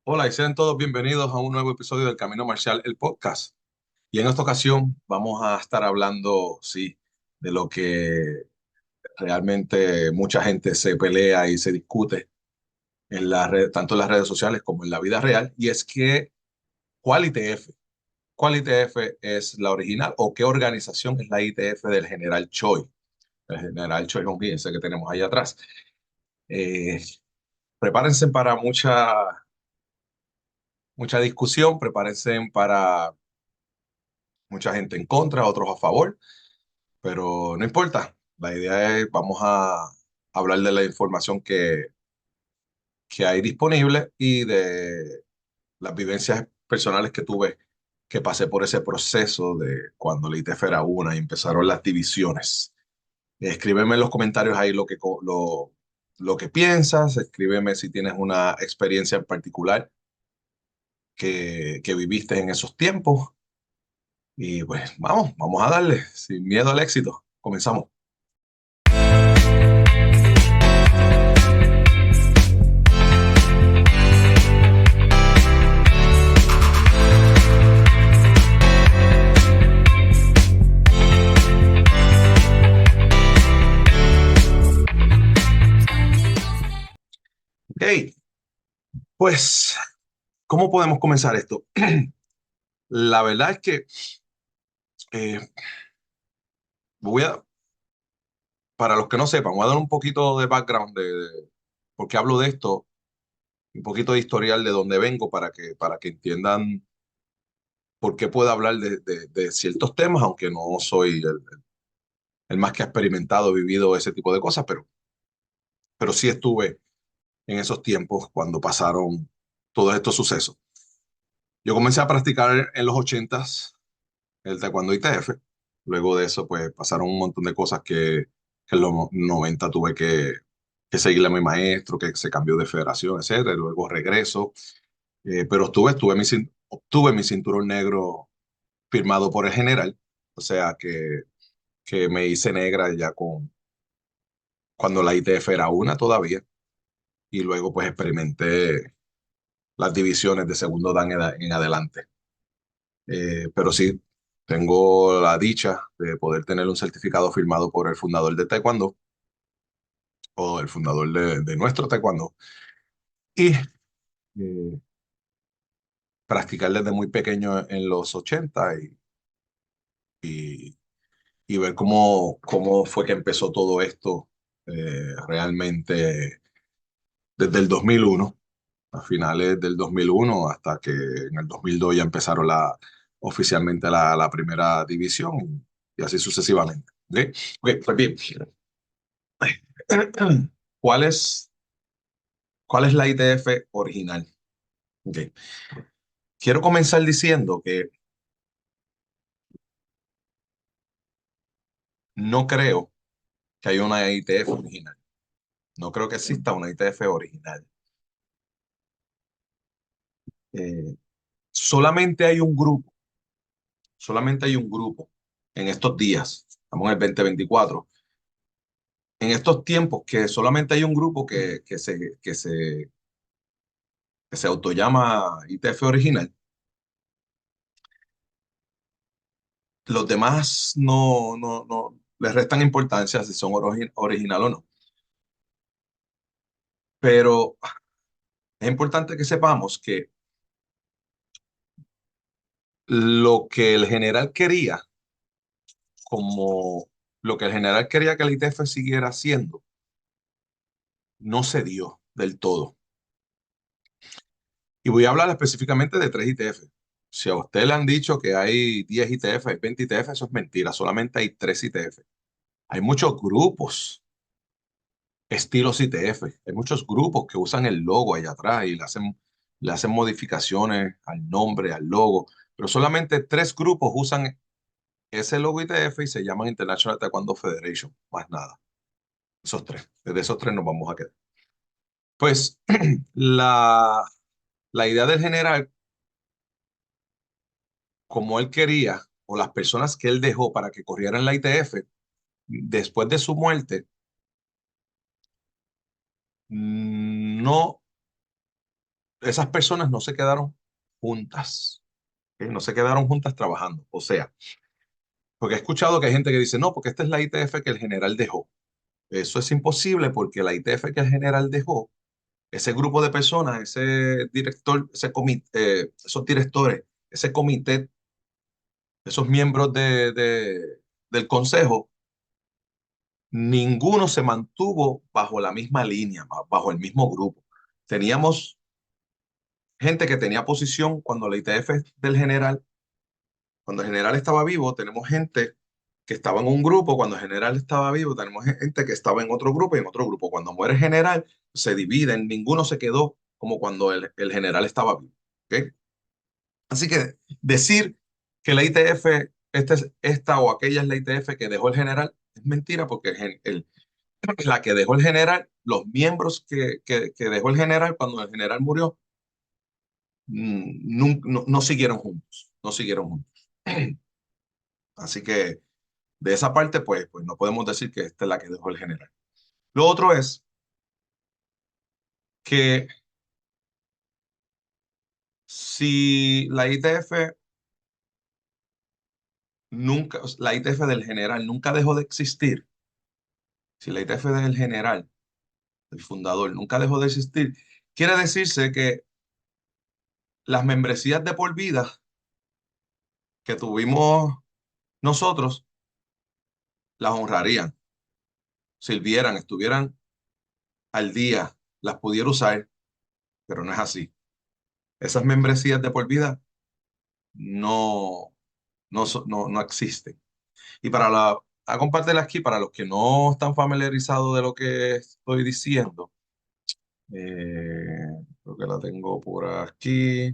Hola y sean todos bienvenidos a un nuevo episodio del Camino Marcial, el podcast. Y en esta ocasión vamos a estar hablando, sí, de lo que realmente mucha gente se pelea y se discute en la red, tanto en las redes sociales como en la vida real, y es que ¿cuál ITF? ¿Cuál ITF es la original o qué organización es la ITF del General Choi? El General Choi Hong, ese que tenemos ahí atrás. Eh, Prepárense para mucha discusión, prepárense para mucha gente en contra, otros a favor, pero no importa. La idea es, vamos a hablar de la información que hay disponible y de las vivencias personales que tuve, que pasé por ese proceso de cuando la ITF era una y empezaron las divisiones. Escríbeme en los comentarios ahí lo que piensas, escríbeme si tienes una experiencia en particular que viviste en esos tiempos. Y pues vamos a darle, sin miedo al éxito. Comenzamos. Ok, pues, ¿cómo podemos comenzar esto? La verdad es que eh, voy a, para los que no sepan, voy a dar un poquito de background de por qué hablo de esto, un poquito de historial de dónde vengo para que entiendan por qué puedo hablar de ciertos temas, aunque no soy el más que ha experimentado, vivido ese tipo de cosas, pero sí estuve en esos tiempos cuando pasaron todos estos sucesos. Yo comencé a practicar en los ochentas el taekwondo ITF. Luego de eso, pues pasaron un montón de cosas que en los 90 tuve que seguirle a mi maestro, que se cambió de federación, etcétera. Y luego regreso. Pero obtuve mi cinturón negro firmado por el general. O sea que me hice negra ya cuando la ITF era una todavía. Y luego pues experimenté las divisiones de segundo dan en adelante. Pero sí, tengo la dicha de poder tener un certificado firmado por el fundador de Taekwondo o el fundador de nuestro Taekwondo y practicar desde muy pequeño en los 80 y, y ver cómo fue que empezó todo esto realmente desde el 2001, a finales del 2001 hasta que en el 2002 ya empezaron oficialmente la primera división y así sucesivamente. ¿Ok? Ok, pues bien. ¿Cuál es, ¿Cuál es la ITF original? Ok. Quiero comenzar diciendo que no creo que haya una ITF original. No creo que exista una ITF original. Eh, solamente hay un grupo, solamente hay un grupo en estos días, estamos en el 2024, en estos tiempos que solamente hay un grupo que se autollama ITF original. Los demás no les restan importancia si son original o no. Pero es importante que sepamos que lo que el general quería, como lo que el general quería que el ITF siguiera haciendo, no se dio del todo. Y voy a hablar específicamente de tres ITF. Si a usted le han dicho que hay 10 ITF, hay 20 ITF, eso es mentira. Solamente hay tres ITF. Hay muchos grupos, estilos ITF. Hay muchos grupos que usan el logo allá atrás y le hacen modificaciones al nombre, al logo. Pero solamente tres grupos usan ese logo ITF y se llaman International Taekwondo Federation. Más nada. Esos tres. Desde esos tres nos vamos a quedar. Pues la, la idea del general, como él quería, o las personas que él dejó para que corrieran la ITF, después de su muerte, no esas personas no se quedaron juntas, ¿ok? No se quedaron juntas trabajando. O sea, porque he escuchado que hay gente que dice, no, porque esta es la ITF que el general dejó. Eso es imposible porque la ITF que el general dejó, ese grupo de personas, ese director, ese comité, esos directores, ese comité, esos miembros del consejo, ninguno se mantuvo bajo la misma línea, bajo el mismo grupo. Teníamos gente que tenía posición cuando la ITF del general, cuando el general estaba vivo, tenemos gente que estaba en un grupo, cuando el general estaba vivo, tenemos gente que estaba en otro grupo y en otro grupo. Cuando muere el general, se dividen, ninguno se quedó como cuando el general estaba vivo. ¿Ok? Así que decir que la ITF, esta o aquella es la ITF que dejó el general, es mentira porque la que dejó el general, los miembros que dejó el general cuando el general murió, no siguieron juntos, no siguieron juntos. Así que de esa parte, pues no podemos decir que esta es la que dejó el general. Lo otro es que si la ITF nunca, la ITF del general nunca dejó de existir, si la ITF del general, el fundador, nunca dejó de existir, quiere decirse que las membresías de por vida que tuvimos nosotros las honrarían, sirvieran, estuvieran al día, las pudiera usar, pero no es así. Esas membresías de por vida no, no existen. Y a compartir aquí, para los que no están familiarizados de lo que estoy diciendo, creo que la tengo por aquí.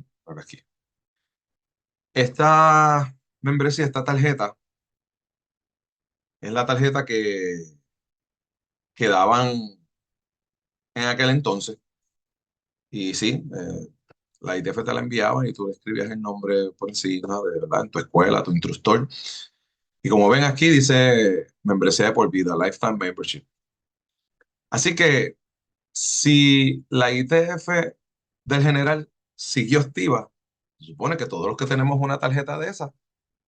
Esta membresía, esta tarjeta, es la tarjeta que daban en aquel entonces. Y sí, la ITF te la enviaba y tú escribías el nombre por encima de verdad en tu escuela, tu instructor. Y como ven aquí, dice membresía de por vida, Lifetime Membership. Así que si la ITF del general siguió activa, se supone que todos los que tenemos una tarjeta de esa,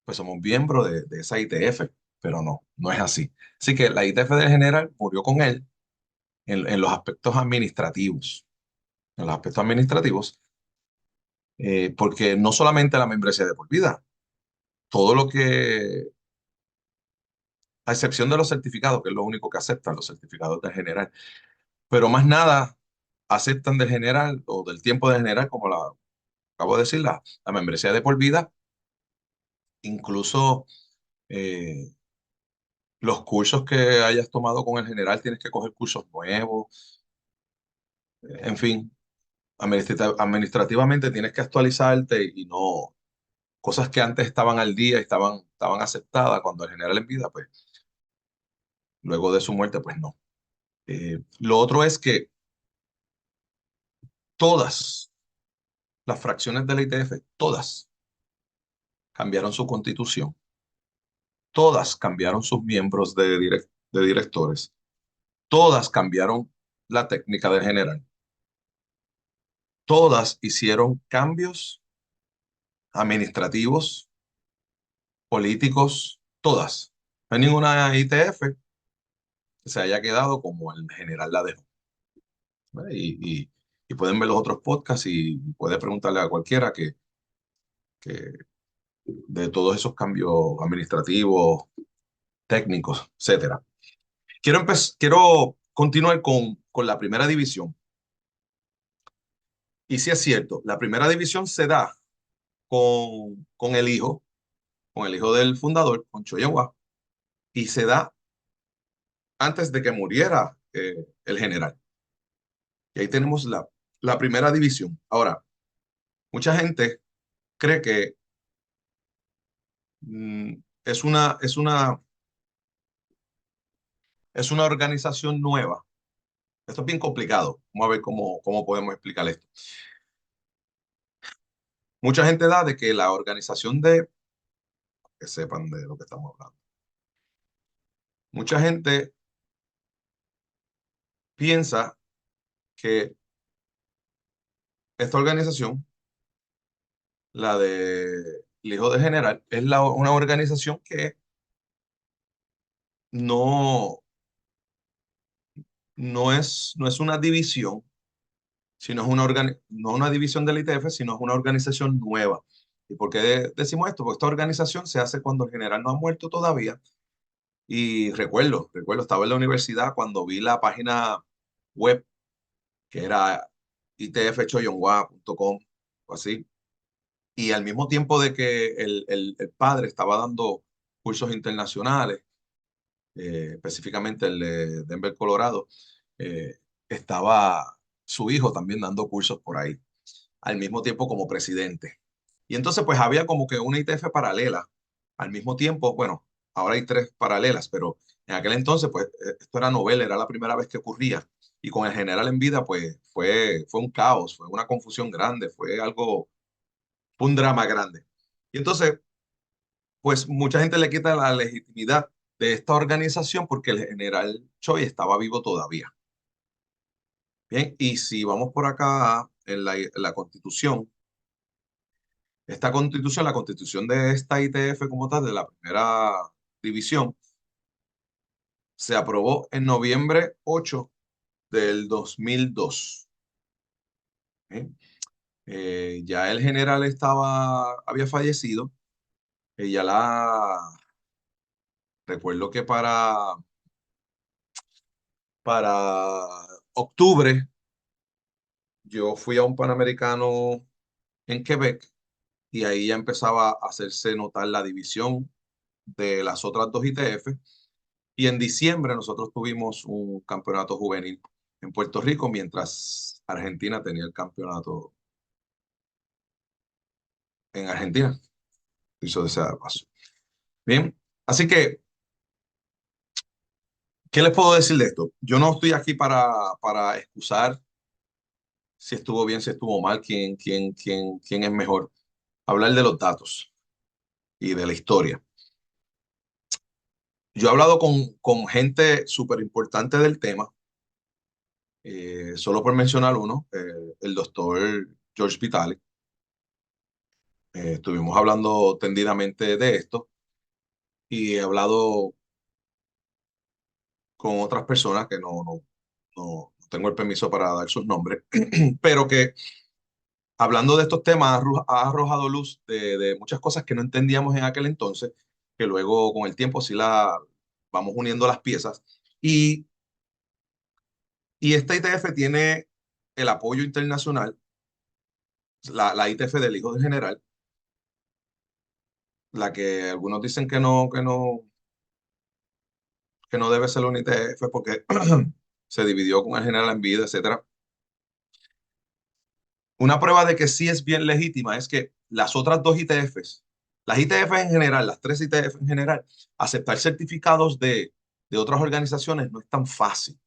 pues somos miembros de esa ITF, pero no, no es así. Así que la ITF del general murió con él en los aspectos administrativos. En los aspectos administrativos, porque no solamente la membresía de por vida, todo lo que, a excepción de los certificados, que es lo único que aceptan los certificados del general, pero más nada aceptan del general o del tiempo del general, como acabo de decir, la membresía de por vida, incluso eh, los cursos que hayas tomado con el general, tienes que coger cursos nuevos, en fin, administrativamente tienes que actualizarte y no, cosas que antes estaban al día y estaban aceptadas cuando el general en vida, pues luego de su muerte, pues no. Lo otro es que todas las fracciones de la ITF, todas cambiaron su constitución, todas cambiaron sus miembros de directores, todas cambiaron la técnica del general, todas hicieron cambios administrativos, políticos, todas. No hay ninguna ITF que se haya quedado como el general la dejó. ¿Vale? Y pueden ver los otros podcasts y puede preguntarle a cualquiera que de todos esos cambios administrativos, técnicos, etcétera. Quiero continuar con la primera división. Y si es cierto, la primera división se da con con el hijo del fundador, con Choyagua, y se da antes de que muriera el general. Y ahí tenemos la primera división. Ahora, mucha gente cree que mm, es una organización nueva. Esto es bien complicado. Vamos a ver cómo podemos explicar esto. Mucha gente da de que la organización que sepan de lo que estamos hablando. Mucha gente piensa que esta organización, la de el hijo de general, es una organización que no, no es una división, sino es no una división del ITF, sino es una organización nueva. ¿Y por qué decimos esto? Porque esta organización se hace cuando el general no ha muerto todavía. Y recuerdo, estaba en la universidad cuando vi la página web que era itfchoyonwa.com o así. Y al mismo tiempo de que el padre estaba dando cursos internacionales, específicamente el de Denver, Colorado, eh, estaba su hijo también dando cursos por ahí, al mismo tiempo como presidente. Y entonces pues había como que una ITF paralela, al mismo tiempo, bueno, ahora hay tres paralelas, pero en aquel entonces pues esto era novela, era la primera vez que ocurría. Y con el general en vida pues fue un caos, fue una confusión grande, fue un drama grande. Y entonces pues mucha gente le quita la legitimidad de esta organización porque el general Choi estaba vivo todavía. Bien, y si vamos por acá en la Constitución, la Constitución de esta ITF como tal, de la primera división, se aprobó en noviembre 8 del 2002. Bien, ya el general había fallecido, ya recuerdo que para octubre yo fui a un Panamericano en Quebec y ahí ya empezaba a hacerse notar la división de las otras dos ITF. Y en diciembre nosotros tuvimos un campeonato juvenil en Puerto Rico, mientras Argentina tenía el campeonato en Argentina. Hizo ese paso. Bien, así que, ¿qué les puedo decir de esto? Yo no estoy aquí para excusar si estuvo bien, si estuvo mal, quién es mejor. Hablar de los datos y de la historia. Yo he hablado con gente súper importante del tema, solo por mencionar uno, el doctor George Vitale. Estuvimos hablando tendidamente de esto y he hablado con otras personas que no tengo el permiso para dar sus nombres, pero que hablando de estos temas ha arrojado luz de muchas cosas que no entendíamos en aquel entonces, que luego con el tiempo sí la vamos uniendo las piezas. Y esta ITF tiene el apoyo internacional, la ITF del Hijo del General, la que algunos dicen que no debe ser una ITF porque se dividió con el general en vida, etcétera. Una prueba de que sí es bien legítima es que las otras dos ITFs, las ITF en general, las tres ITF en general, aceptar certificados de otras organizaciones no es tan fácil.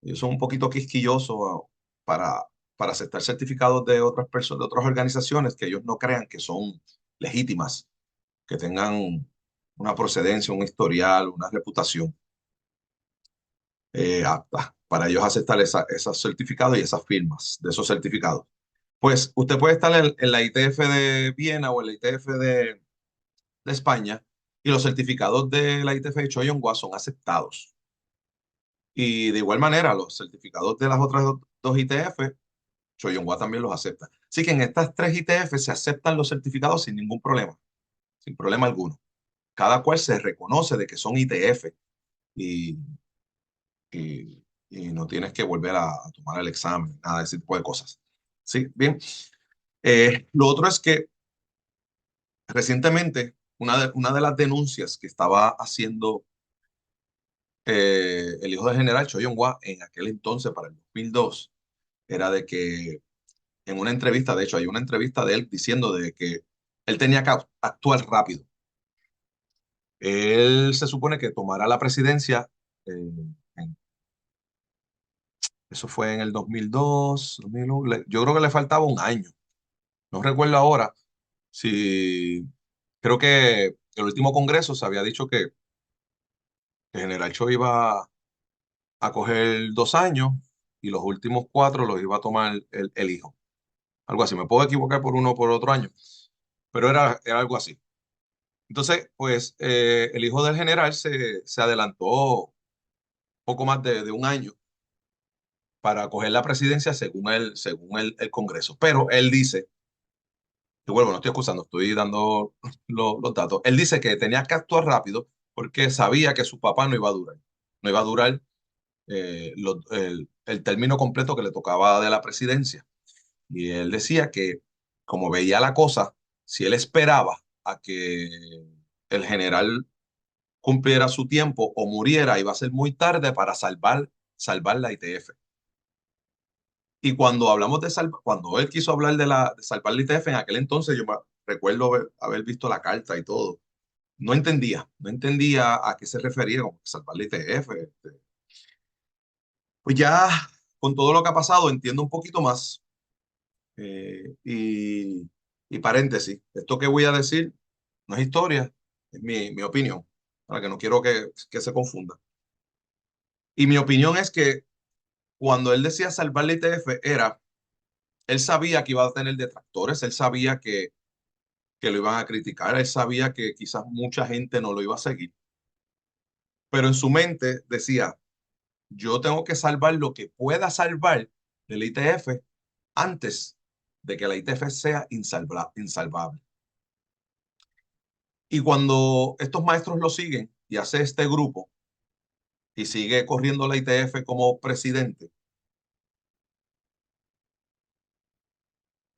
Ellos son un poquito quisquillosos para, para aceptar certificados de otras personas, de otras organizaciones que ellos no crean que son legítimas, que tengan una procedencia, un historial, una reputación apta para ellos aceptar esos certificados y esas firmas de esos certificados. Pues usted puede estar en la ITF de Viena o en la ITF de España y los certificados de la ITF de Choyongwa son aceptados. Y de igual manera, los certificados de las otras dos ITF, Choyongwa también los acepta. Así que en estas tres ITF se aceptan los certificados sin ningún problema, sin problema alguno. Cada cual se reconoce de que son ITF y, y no tienes que volver a tomar el examen, nada de ese tipo de cosas. Sí, bien. Lo otro es que recientemente una de las denuncias que estaba haciendo el hijo del general Choi Yong-hwa en aquel entonces, para el 2002, era de que en una entrevista, de hecho, hay una entrevista de él diciendo de que él tenía que actuar rápido. Él se supone que tomará la presidencia, eh, eso fue en el 2002, 2001, yo creo que le faltaba un año. No recuerdo ahora si, creo que el último congreso se había dicho que el general Choi iba a coger 2 años y los últimos 4 los iba a tomar el hijo. algo así. Me puedo equivocar por uno o por otro año, pero era algo así. Entonces, pues el hijo del general se adelantó poco más de un año para coger la presidencia según el Congreso. Pero él dice, y bueno, no estoy excusando, estoy dando los datos. Él dice que tenía que actuar rápido porque sabía que su papá no iba a durar. No iba a durar el término completo que le tocaba de la presidencia. Y él decía que, como veía la cosa, si él esperaba a que el general cumpliera su tiempo o muriera, iba a ser muy tarde para salvar la ITF. Y cuando hablamos de salvar, cuando él quiso hablar de salvar la ITF, en aquel entonces yo me recuerdo haber visto la carta y todo. No entendía a qué se refería con salvar la ITF. Pues ya con todo lo que ha pasado entiendo un poquito más. Y paréntesis, esto que voy a decir no es historia, es mi opinión, para que no quiero que se confunda. Y mi opinión es que cuando él decía salvar la ITF él sabía que iba a tener detractores, él sabía que lo iban a criticar, él sabía que quizás mucha gente no lo iba a seguir, pero en su mente decía, yo tengo que salvar lo que pueda salvar de la ITF antes de que la ITF sea insalvable. Y cuando estos maestros lo siguen y hace este grupo y sigue corriendo la ITF como presidente,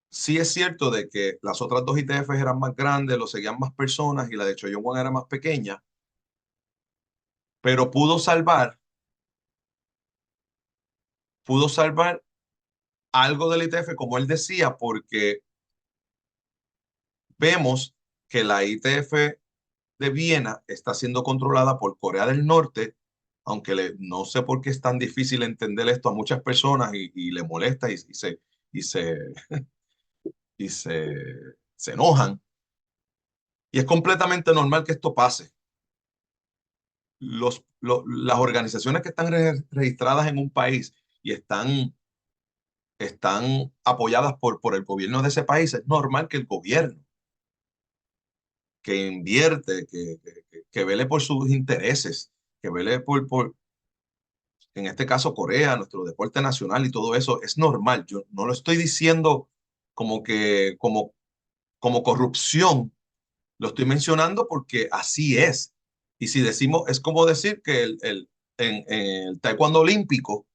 sí es cierto de que las otras dos ITFs eran más grandes, lo seguían más personas y la de Choyonguan era más pequeña, pero pudo salvar algo de la ITF, como él decía, porque vemos que la ITF de Viena está siendo controlada por Corea del Norte, aunque no sé por qué es tan difícil entender esto a muchas personas y le molesta y se, y se enojan. Y es completamente normal que esto pase. Las organizaciones que están registradas en un país y están apoyadas por el gobierno de ese país, es normal que el gobierno que invierte, que vele por sus intereses, que vele en este caso Corea, nuestro deporte nacional y todo eso, es normal. Yo no lo estoy diciendo como corrupción, lo estoy mencionando porque así es. Y si decimos, es como decir que en el taekwondo olímpico,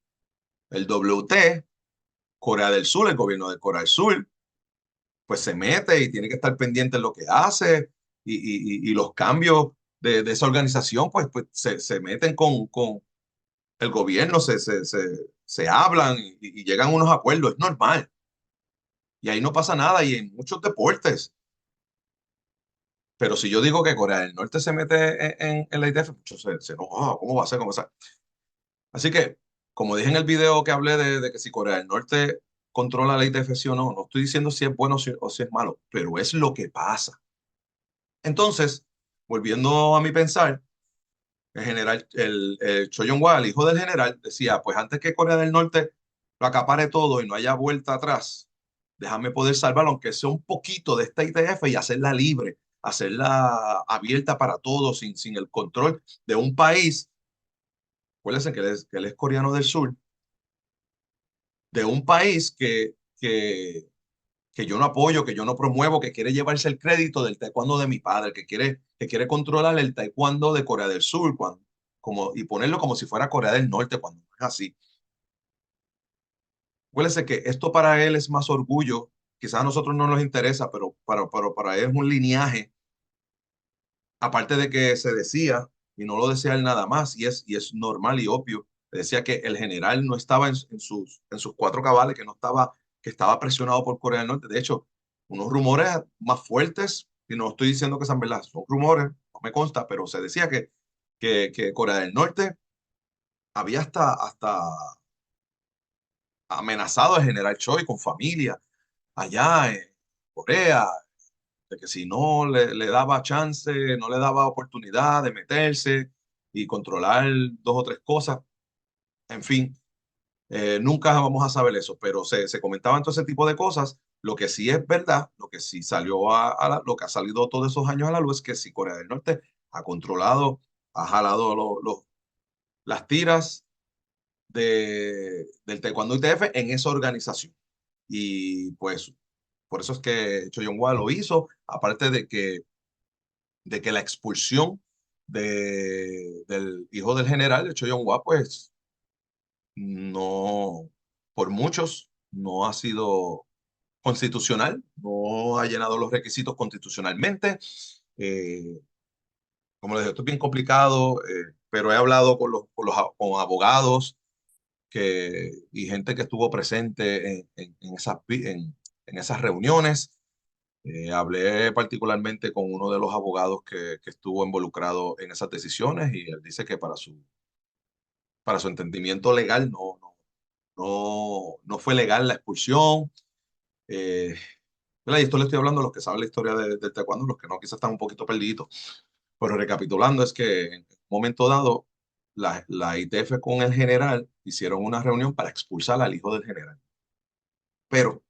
el WT, Corea del Sur, el gobierno de Corea del Sur, pues se mete y tiene que estar pendiente de lo que hace y los cambios de esa organización, pues se meten con el gobierno, se hablan y llegan a unos acuerdos, es normal. Y ahí no pasa nada y en muchos deportes. Pero si yo digo que Corea del Norte se mete en la ITF, muchos se enojan. "Ah, ¿cómo va a ser? ¿Cómo va a ser?". Así que, como dije en el video que hablé de que si Corea del Norte controla la ITF sí o no, no estoy diciendo si es bueno o si es malo, pero es lo que pasa. Entonces, volviendo a mi pensar, el general, el Cho Yong-hwa, el hijo del general, decía, pues antes que Corea del Norte lo acapare todo y no haya vuelta atrás, déjame poder salvarlo, aunque sea un poquito de esta ITF y hacerla libre, hacerla abierta para todos, sin el control de un país. Acuérdense que él es coreano del sur, de un país que yo no apoyo, que yo no promuevo, que quiere llevarse el crédito del taekwondo de mi padre, que quiere controlar el taekwondo de Corea del Sur y ponerlo como si fuera Corea del Norte cuando no es así. Acuérdense que esto para él es más orgullo, quizás a nosotros no nos interesa, pero para él es un lineaje, aparte de que se decía, y no lo decía él nada más, y es normal y obvio, decía que el general no estaba en sus cuatro cabales, que estaba presionado por Corea del Norte. De hecho, unos rumores más fuertes, y no estoy diciendo que sean verdad, son rumores, no me consta, pero se decía que Corea del Norte había hasta amenazado al general Choi con familia allá en Corea, de que si no le daba chance, no le daba oportunidad de meterse y controlar dos o tres cosas. En fin, nunca vamos a saber eso, pero se comentaban todo ese tipo de cosas Lo que sí es verdad, lo que sí salió lo que ha salido todos esos años a la luz es que si Corea del Norte ha controlado, ha jalado las tiras del Taekwondo ITF en esa organización. Y pues por eso es que Cho Yong-hwa lo hizo, aparte de que la expulsión del hijo del general, de Cho Yong-hwa, pues no, por muchos, no ha sido constitucional, no ha llenado los requisitos constitucionalmente. Eh, Como les dije, esto es bien complicado, pero he hablado con abogados y gente que estuvo presente en esas reuniones. Hablé particularmente con uno de los abogados que estuvo involucrado en esas decisiones y él dice que para su entendimiento legal no fue legal la expulsión. Eh, ¿Verdad? Y esto le estoy hablando a los que saben la historia del taekwondo, los que no quizás están un poquito perdidos. Pero recapitulando, es que en un momento dado, la ITF con el general hicieron una reunión para expulsar al hijo del general. Pero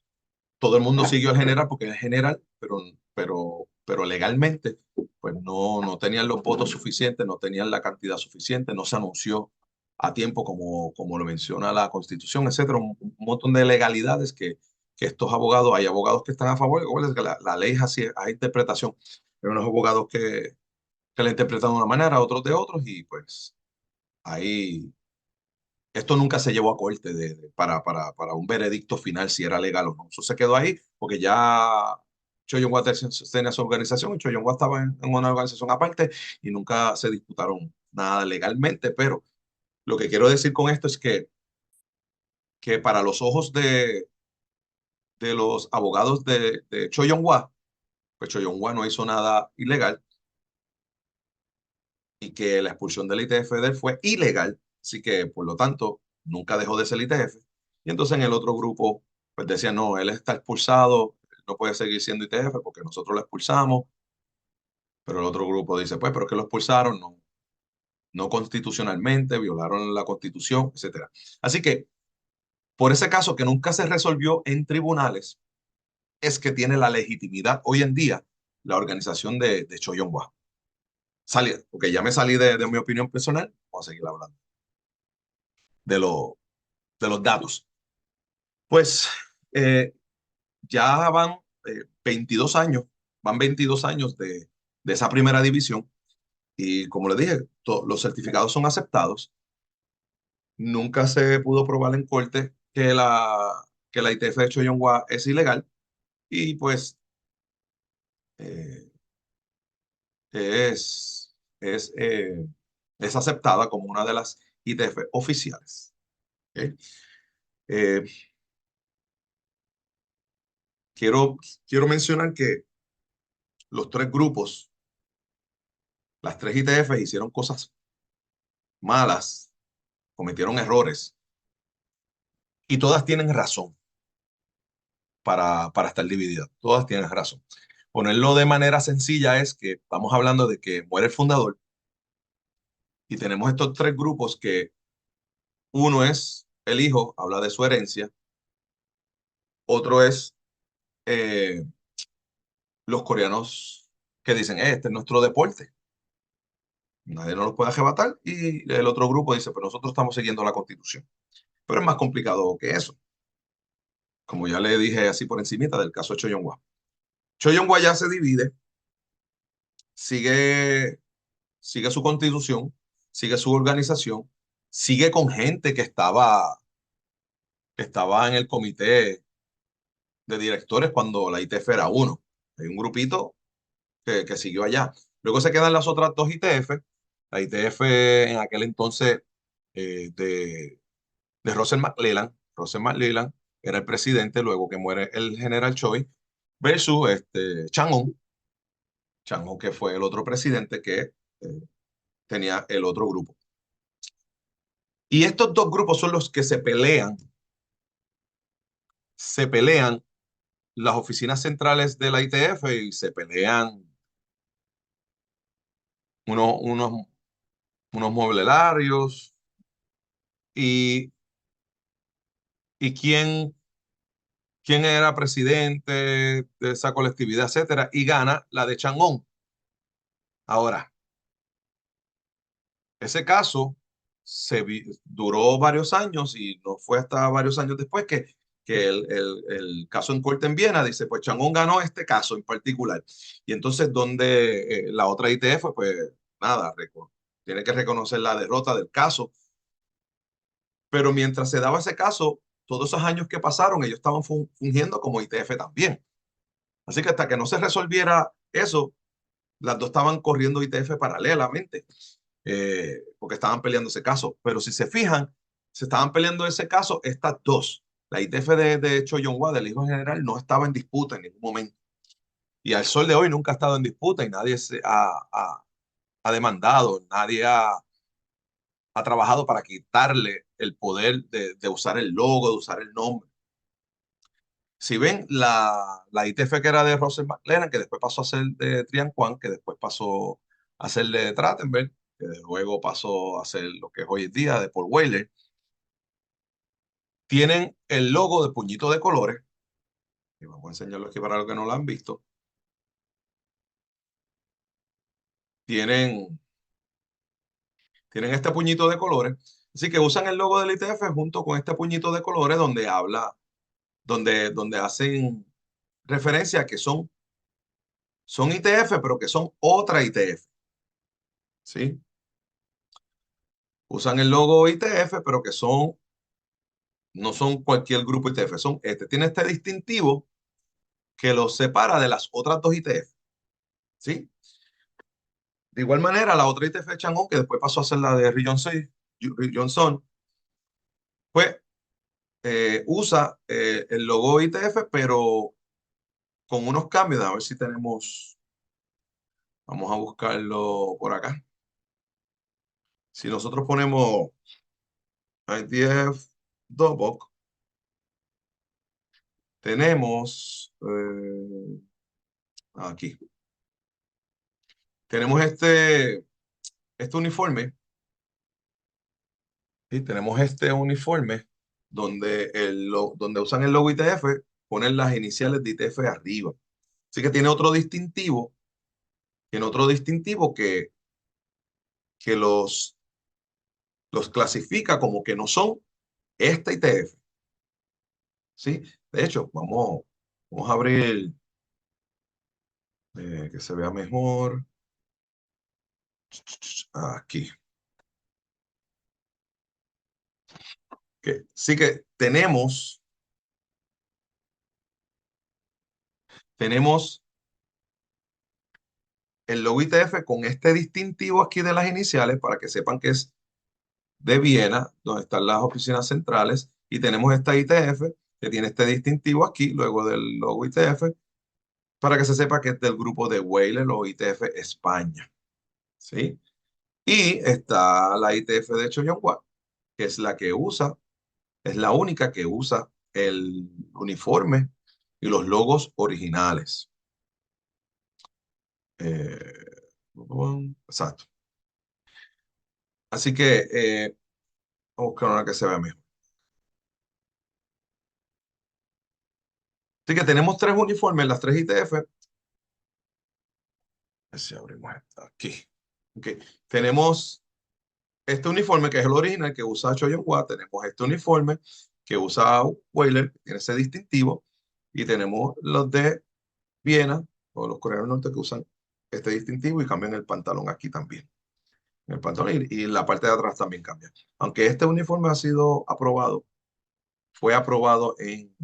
todo el mundo siguió al general porque es general, pero legalmente, pues no tenían los votos suficientes, no tenían la cantidad suficiente, no se anunció a tiempo como lo menciona la Constitución, etcétera. Un montón de legalidades que estos abogados, hay abogados que están a favor, igual es que la ley es así, hay interpretación. Hay unos abogados que la interpretan de una manera, otros de otros, y pues ahí esto nunca se llevó a corte para un veredicto final si era legal o no. Eso se quedó ahí porque ya Cho Yong-hwa tenía su organización y Cho Yong-hwa estaba en una organización aparte y nunca se disputaron nada legalmente. Pero lo que quiero decir con esto es que para los ojos de los abogados de Cho Yong-hwa, pues Cho Yong-hwa no hizo nada ilegal y que la expulsión del ITF de él fue ilegal, así que por lo tanto nunca dejó de ser ITF. Y entonces en el otro grupo pues decían, no, él está expulsado, no puede seguir siendo ITF porque nosotros lo expulsamos, pero el otro grupo dice, pues, pero es que lo expulsaron, no constitucionalmente, violaron la constitución, etcétera. Así que por ese caso que nunca se resolvió en tribunales, es que tiene la legitimidad hoy en día la organización de Cho Yong-hwa. Salí, porque ya me salí de mi opinión personal, vamos a seguir hablando de, lo, de los datos. Pues ya van 22 años, van 22 años de esa primera división y como le dije, los certificados son aceptados. Nunca se pudo probar en corte que la ITF de Choyonghua es ilegal y pues eh, es, eh, es aceptada como una de las ITF oficiales. ¿Ok? Eh, quiero, quiero mencionar que los tres grupos, las tres ITF hicieron cosas malas, cometieron errores y todas tienen razón para estar divididas. Todas tienen razón. Ponerlo de manera sencilla es que estamos hablando de que muere el fundador y tenemos estos tres grupos que uno es el hijo, habla de su herencia, otro es eh, los coreanos que dicen, este es nuestro deporte, nadie nos lo puede arrebatar, y el otro grupo dice, pues nosotros estamos siguiendo la constitución. Pero es más complicado que eso, como ya le dije así por encimita del caso de Cho Yong-hwa. Cho Yong-hwa ya se divide, sigue sigue su constitución, sigue su organización, sigue con gente que estaba en el comité de directores cuando la ITF era uno. Hay un grupito que siguió allá. Luego se quedan las otras dos ITF. La ITF en aquel entonces de Russell McClellan. Russell McClellan era el presidente luego que muere el general Choi versus Chang-un. Chang-un que fue el otro presidente que tenía el otro grupo. Y estos dos grupos son los que se pelean las oficinas centrales de la ITF y se pelean unos, unos, unos mueblarios y, y quién quién era presidente de esa colectividad, etcétera, y gana la de Changón. Ahora, ese caso duró varios años y no fue hasta varios años después que el caso en corte en Viena dice, pues Changón ganó este caso en particular. Y entonces, donde la otra ITF, pues nada, tiene que reconocer la derrota del caso. Pero mientras se daba ese caso, todos esos años que pasaron, ellos estaban fungiendo como ITF también. Así que hasta que no se resolviera eso, las dos estaban corriendo ITF paralelamente, porque estaban peleando ese caso. Pero si se fijan, se estaban peleando ese caso estas dos. La ITF de Cho Yong-hwa, del hijo general, no estaba en disputa en ningún momento. Y al sol de hoy nunca ha estado en disputa y nadie ha demandado, nadie ha trabajado para quitarle el poder de usar el logo, de usar el nombre. Si ven, la ITF que era de Russell McLaren, que después pasó a ser de Trian Quan, que después pasó a ser de Trachtenberg, que luego pasó a ser lo que es hoy en día de Paul Weiler, tienen el logo de puñito de colores, y vamos a enseñarlo aquí para los que no lo han visto. Tienen, tienen este puñito de colores, así que usan el logo del ITF junto con este puñito de colores donde donde hacen referencia a que son ITF, pero que son otra ITF, ¿sí? Usan el logo ITF, pero que no son cualquier grupo ITF, tiene este distintivo que los separa de las otras dos ITF, ¿sí? De igual manera, la otra ITF de Chang'an, que después pasó a ser la de Ri Johnson, pues usa el logo ITF, pero con unos cambios. A ver si tenemos, vamos a buscarlo por acá. Si nosotros ponemos ITF Dobok, tenemos aquí, tenemos este uniforme, ¿sí? Tenemos este uniforme donde, donde usan el logo ITF, ponen las iniciales de ITF arriba. Así que tiene otro distintivo que los clasifica como que no son esta ITF, ¿sí? De hecho, vamos a abrir que se vea mejor. Aquí. Sí que tenemos el logo ITF con este distintivo aquí de las iniciales para que sepan que es de Viena, donde están las oficinas centrales, y tenemos esta ITF que tiene este distintivo aquí, luego del logo ITF, para que se sepa que es del grupo de Weyler o ITF España, ¿sí? Y está la ITF de Choyonghua, que es la que usa, es la única que usa el uniforme y los logos originales. Exacto. Así que vamos a buscar una que se vea mejor. Así que tenemos tres uniformes, las tres ITF. A ver si abrimos esta aquí. Okay. Tenemos este uniforme que es el original que usa Choyonghua. Tenemos este uniforme que usa Weyler, que tiene ese distintivo. Y tenemos los de Viena o los coreanos del norte que usan este distintivo y cambian el pantalón aquí también. El pantalón y la parte de atrás también cambia. Aunque este uniforme ha sido aprobado, fue aprobado en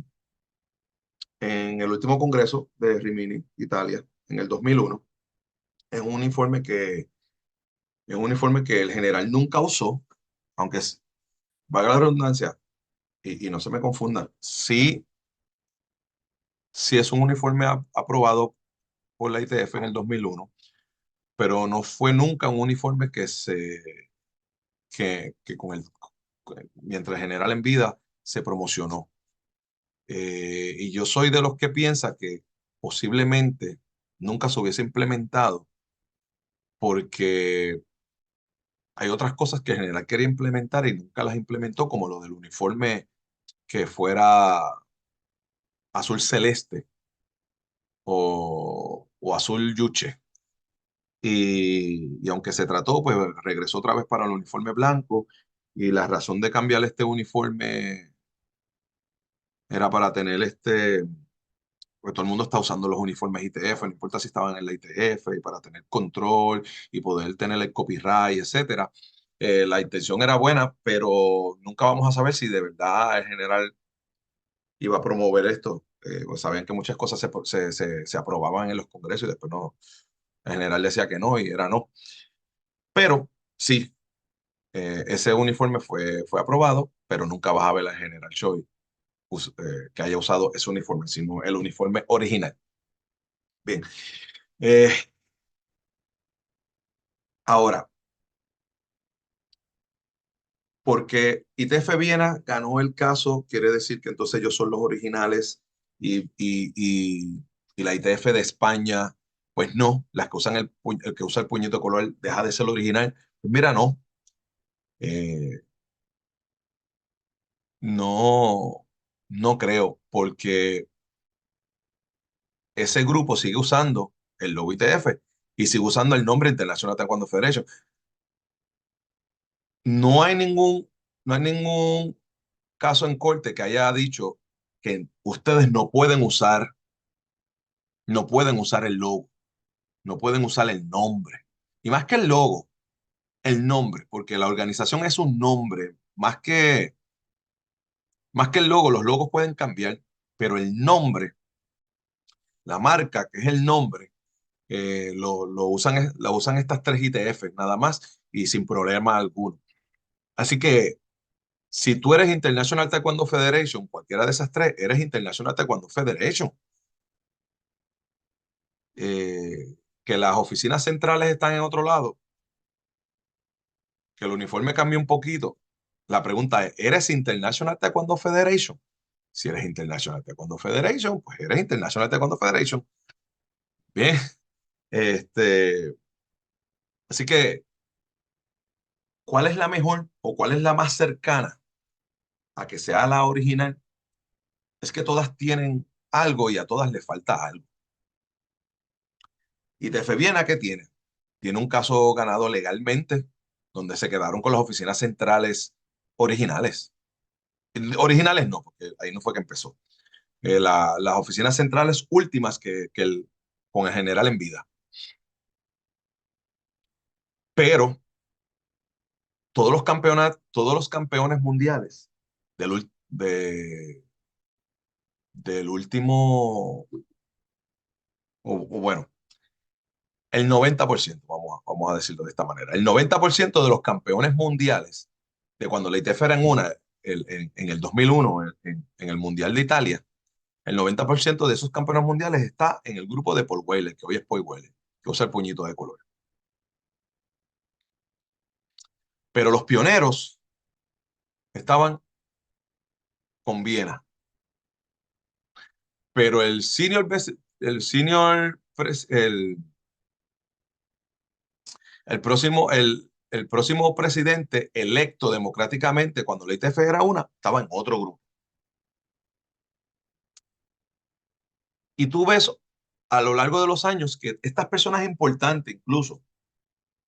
el último congreso de Rimini, Italia, en el 2001. Es un uniforme que el general nunca usó, aunque valga la redundancia, y no se me confundan, sí es un uniforme aprobado por la ITF en el 2001, pero no fue nunca un uniforme que mientras el general en vida se promocionó. Y yo soy de los que piensa que posiblemente nunca se hubiese implementado porque hay otras cosas que el general quería implementar y nunca las implementó, como lo del uniforme que fuera azul celeste o azul yuche. Y aunque se trató, pues regresó otra vez para el uniforme blanco. Y la razón de cambiar este uniforme era para tener pues todo el mundo está usando los uniformes ITF, no importa si estaban en la ITF, y para tener control y poder tener el copyright, etcétera. La intención era buena, pero nunca vamos a saber si de verdad el general iba a promover esto. Pues sabían que muchas cosas se aprobaban en los congresos y después no, el general decía que no y era no. Pero sí, ese uniforme fue aprobado, pero nunca vas a ver al general Choi que haya usado ese uniforme, sino el uniforme original. Bien, eh, ahora, porque ITF Viena ganó el caso, quiere decir que entonces ellos son los originales y la ITF de España, pues no, las que usan el que usa el puñito de color deja de ser el original. Pues mira, no, eh, no, no creo, porque ese grupo sigue usando el logo ITF y sigue usando el nombre International Taekwondo Federation. No hay no hay ningún caso en corte que haya dicho que ustedes no pueden usar el logo, no pueden usar el nombre. Y más que el logo, el nombre, porque la organización es un nombre, más que el logo, los logos pueden cambiar, pero el nombre, la marca, que es el nombre, lo usan estas tres ITF nada más y sin problema alguno. Así que si tú eres International Taekwondo Federation, cualquiera de esas tres, eres International Taekwondo Federation. Que las oficinas centrales están en otro lado, que el uniforme cambia un poquito. La pregunta es, ¿eres International Taekwondo Federation? Si eres International Taekwondo Federation, pues eres International Taekwondo Federation. Bien, este, así que, ¿cuál es la mejor o cuál es la más cercana a que sea la original? Es que todas tienen algo y a todas les falta algo. Y Tefe Viena, ¿qué tiene? Tiene un caso ganado legalmente, donde se quedaron con las oficinas centrales originales. Originales no, porque ahí no fue que empezó. Las oficinas centrales últimas con el general en vida. Pero todos los campeones mundiales del último, o bueno, el 90%, vamos a decirlo de esta manera, el 90% de los campeones mundiales de cuando la ITF era en en el 2001, en el Mundial de Italia, el 90% de esos campeones mundiales está en el grupo de Paul Weiler, que hoy es Paul Weiler, que usa el puñito de color. Pero los pioneros estaban con Viena. Pero el senior, el próximo presidente electo democráticamente cuando la ITF era una, estaba en otro grupo. Y tú ves a lo largo de los años que estas personas importantes incluso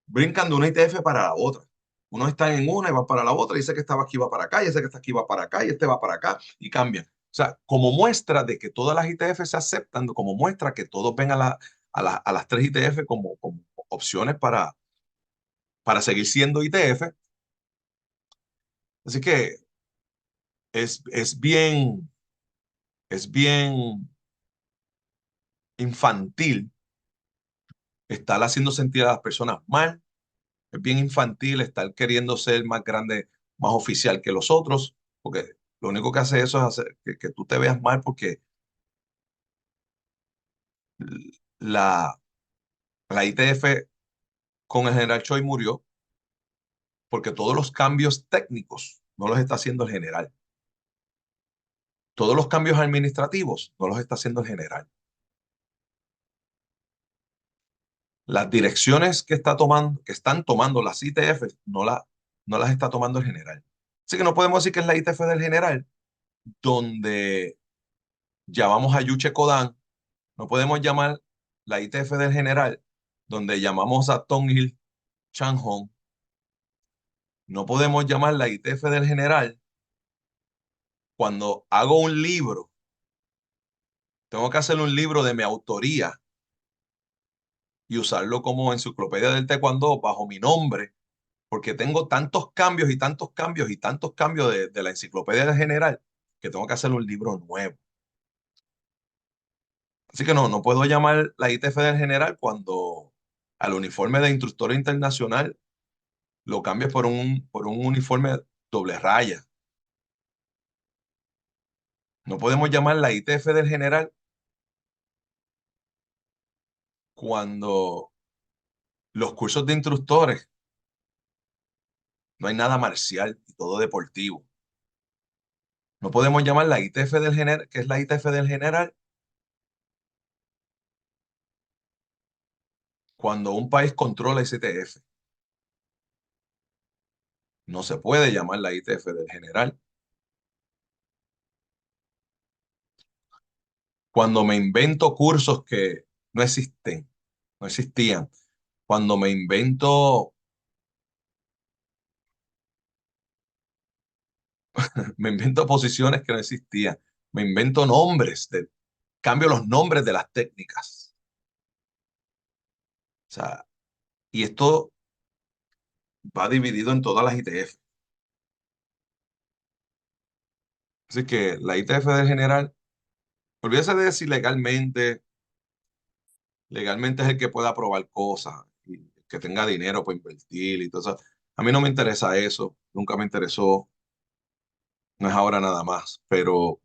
brincan de una ITF para la otra. Uno está en una y va para la otra, y dice que estaba aquí, va para acá, y dice que está aquí, va para acá, y este va para acá, y cambian. O sea, como muestra de que todas las ITF se aceptan, como muestra que todos ven a las tres ITF como opciones para seguir siendo ITF. Así que es, es bien, es bien infantil estar haciendo sentir a las personas mal, es bien infantil estar queriendo ser más grande, más oficial que los otros, porque lo único que hace eso es hacer que tú te veas mal porque la, la ITF con el general Choi murió porque todos los cambios técnicos no los está haciendo el general. Todos los cambios administrativos no los está haciendo el general. Las direcciones que están tomando las ITF no las está tomando el general. Así que no podemos decir que es la ITF del general donde llamamos a Yuche Kodan, no podemos llamar la ITF del general, donde llamamos a Tongil Changhong, no podemos llamar la ITF del general cuando hago un libro, tengo que hacer un libro de mi autoría y usarlo como enciclopedia del taekwondo bajo mi nombre, porque tengo tantos cambios y tantos cambios y tantos cambios de la enciclopedia del general que tengo que hacer un libro nuevo. Así que no puedo llamar la ITF del general cuando al uniforme de instructor internacional lo cambies por un uniforme doble raya. No podemos llamar la ITF del general cuando los cursos de instructores no hay nada marcial y todo deportivo. No podemos llamar la ITF del general, que es la ITF del general, cuando un país controla ICTF. No se puede llamar la ITF del general. Cuando me invento cursos que no existen, no existían. Cuando me invento posiciones que no existían. Me invento nombres, cambio los nombres de las técnicas. O sea, y esto va dividido en todas las ITF. Así que la ITF del general, olvídese de si legalmente es el que pueda aprobar cosas y que tenga dinero para invertir y todo eso. A mí no me interesa eso, nunca me interesó, no es ahora nada más, pero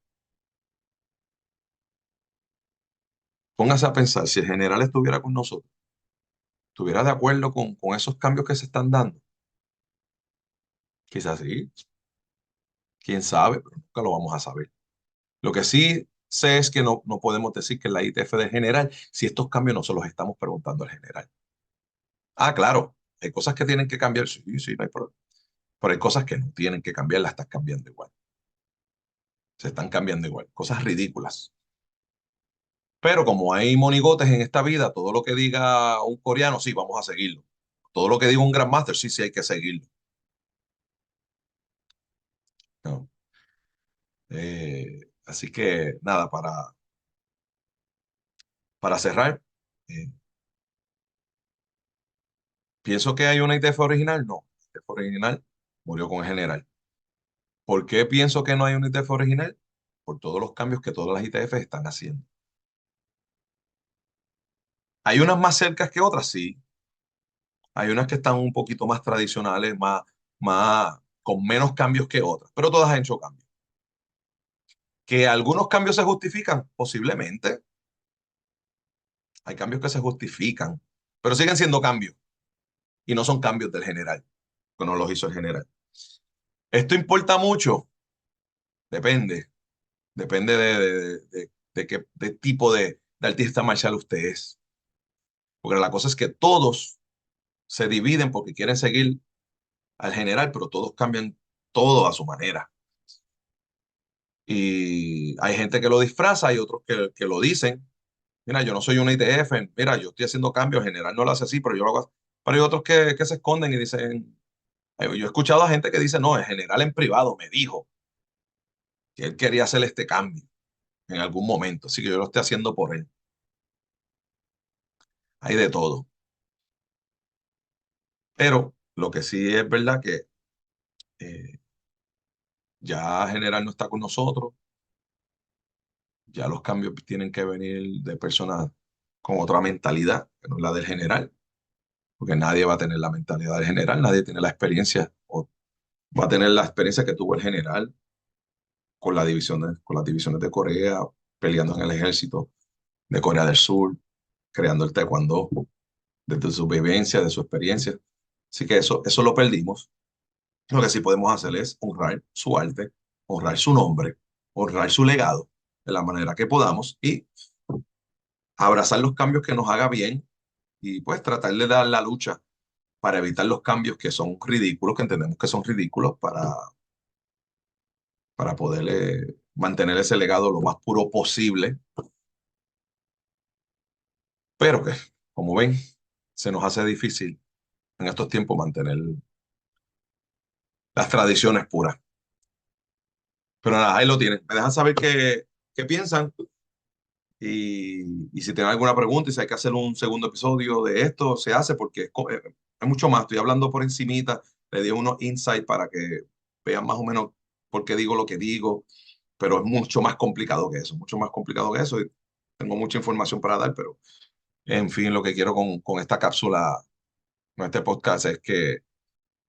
póngase a pensar, si el general estuviera con nosotros, estuviera de acuerdo con esos cambios que se están dando, quizás sí, quién sabe, pero nunca lo vamos a saber. Lo que sí sé es que no podemos decir que la ITF del general, si estos cambios no se los estamos preguntando al general. Ah, claro, hay cosas que tienen que cambiar, sí, sí, no hay problema. Pero hay cosas que no tienen que cambiar, las están cambiando igual. Se están cambiando igual. Cosas ridículas. Pero como hay monigotes en esta vida, todo lo que diga un coreano, sí, vamos a seguirlo. Todo lo que diga un Grandmaster, sí, sí, hay que seguirlo. ¿No? Así que nada, para cerrar, eh, pienso que hay una ITF original. No, la ITF original murió con el general. ¿Por qué pienso que no hay una ITF original? Por todos los cambios que todas las ITF están haciendo. ¿Hay unas más cercas que otras? Sí. Hay unas que están un poquito más tradicionales, con menos cambios que otras, pero todas han hecho cambios. ¿Que algunos cambios se justifican? Posiblemente. Hay cambios que se justifican, pero siguen siendo cambios y no son cambios del general, que no los hizo el general. ¿Esto importa mucho? Depende. Depende de qué de tipo de artista marcial usted es. Porque la cosa es que todos se dividen porque quieren seguir al general, pero todos cambian todo a su manera. Y hay gente que lo disfraza, hay otros que lo dicen. Mira, yo no soy una ITF, mira, yo estoy haciendo cambios, el general no lo hace así, pero yo lo hago así. Pero hay otros que se esconden y dicen, yo he escuchado a gente que dice, no, el general en privado me dijo que él quería hacer este cambio en algún momento, así que yo lo estoy haciendo por él. Hay de todo. Pero lo que sí es verdad que eh, ya general no está con nosotros, ya los cambios tienen que venir de personas con otra mentalidad, que no es la del general, porque nadie va a tener la mentalidad del general, nadie tiene la experiencia, o va a tener la experiencia que tuvo el general con las divisiones de Corea, peleando en el ejército de Corea del Sur, creando el taekwondo, desde su vivencia, de su experiencia. Así que eso lo perdimos. Lo que sí podemos hacer es honrar su arte, honrar su nombre, honrar su legado de la manera que podamos y abrazar los cambios que nos haga bien y pues tratar de dar la lucha para evitar los cambios que son ridículos, que entendemos que son ridículos para poder mantener ese legado lo más puro posible, pero que, como ven, se nos hace difícil en estos tiempos mantener las tradiciones puras. Pero nada, ahí lo tienen. Me dejan saber qué piensan y si tienen alguna pregunta y si hay que hacer un segundo episodio de esto, se hace porque es mucho más. Estoy hablando por encimita, le di unos insights para que vean más o menos por qué digo lo que digo, pero es mucho más complicado que eso, mucho más complicado que eso. Y tengo mucha información para dar, pero en fin, lo que quiero con esta cápsula, con este podcast, es que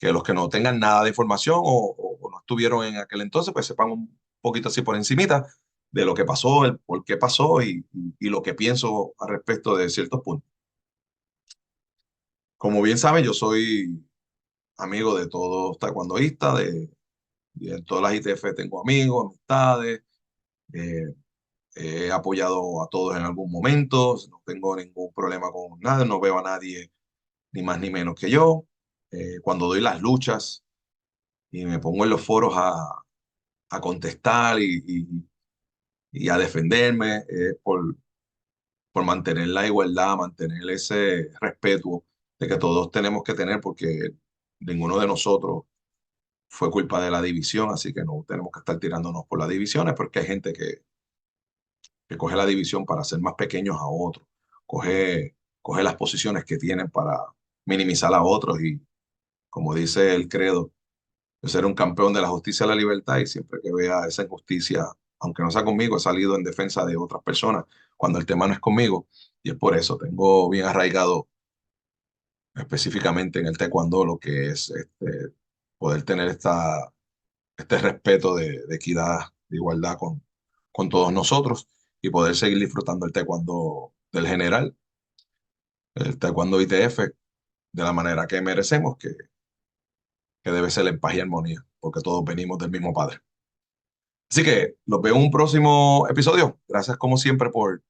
los que no tengan nada de información o no estuvieron en aquel entonces, pues sepan un poquito así por encimita de lo que pasó, el por qué pasó y lo que pienso al respecto de ciertos puntos. Como bien saben, yo soy amigo de todos los taekwondoístas, y en todas las ITF tengo amigos, amistades, eh, he apoyado a todos en algún momento, no tengo ningún problema con nada, no veo a nadie ni más ni menos que yo. Cuando doy las luchas y me pongo en los foros a contestar y a defenderme por mantener la igualdad, mantener ese respeto de que todos tenemos que tener porque ninguno de nosotros fue culpa de la división, así que no tenemos que estar tirándonos por las divisiones porque hay gente que coge la división para hacer más pequeños a otros, coge las posiciones que tienen para minimizar a otros y como dice el credo, yo seré un campeón de la justicia y la libertad y siempre que vea esa injusticia, aunque no sea conmigo, he salido en defensa de otras personas cuando el tema no es conmigo. Y es por eso, tengo bien arraigado específicamente en el taekwondo lo que es poder tener este respeto de equidad, de igualdad con todos nosotros y poder seguir disfrutando el taekwondo del general, el taekwondo ITF, de la manera que merecemos, que debe ser en paz y armonía, porque todos venimos del mismo padre. Así que los veo en un próximo episodio. Gracias como siempre por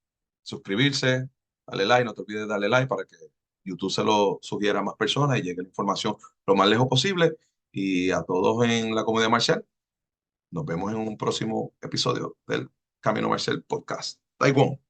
suscribirse, darle like, no te olvides de darle like para que YouTube se lo sugiera a más personas y llegue la información lo más lejos posible. Y a todos en la comunidad marcial, nos vemos en un próximo episodio del Camino Marcial Podcast. Taekwondo.